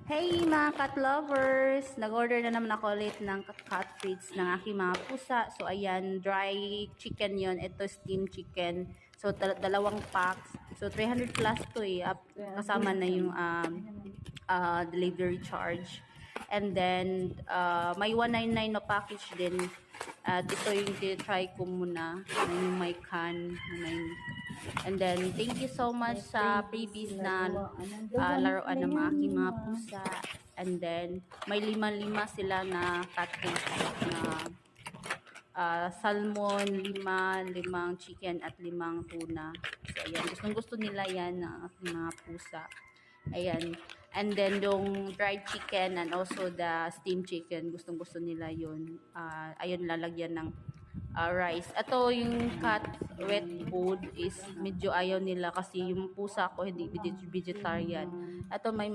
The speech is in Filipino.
Hey mga cat lovers! Nag-order na naman ako ulit ng cat treats ng aking mga pusa. So ayan, dry chicken yon. Ito steam chicken. So dalawang packs. So 300 plus to eh. Kasama na yung delivery charge. And then may 199 na package din. At ito yung try ko muna. Yung may can. And then, thank you so much sa previous na laruan ng aking mga pusa. And then, may 5 sila na cat cake na salmon, 5 chicken at 5 tuna. So, ayan. Gusto nila yan ng aking mga pusa. Ayan. And then, yung dried chicken and also the steamed chicken, gusto nila yun. Ayun, lalagyan ng rice. Ito yung cat wet food is medyo ayaw nila kasi yung pusa ko hindi vegetarian. Ito may